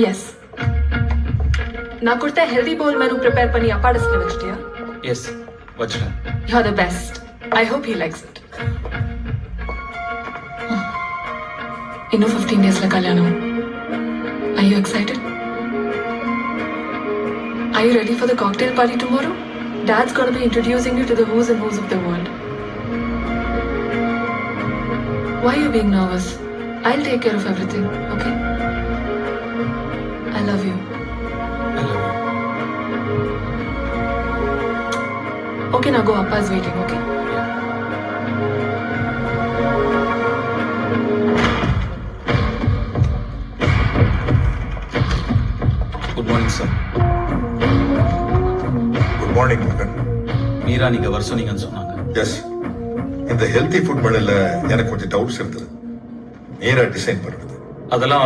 Yes. நான் கொடுத்த healthy Pavul menu prepare பண்ணி அப்பா டெஸ்க்ல வச்சிட்டியா? எஸ் வச்சுட்டேன். You're the best. I hope he likes it. இன்னும் 15 daysல கல்யாணம். Are you excited? Are you ready for the cocktail party tomorrow? Dad's gonna be introducing you to the who's and who's of the world. Why are you being nervous? I'll take care of everything, okay? I love you. I love you. Okay, now go. Appa is waiting, okay? Good morning sir. Good morning மகன். மீரா நீங்க வர சொன்னீங்கன்னு சொன்னாங்க. S, இந்த healthy food மெனுல எனக்கு கொஞ்சம் doubts இருந்தது. Meera design பண்ணுறது அதெல்லாம்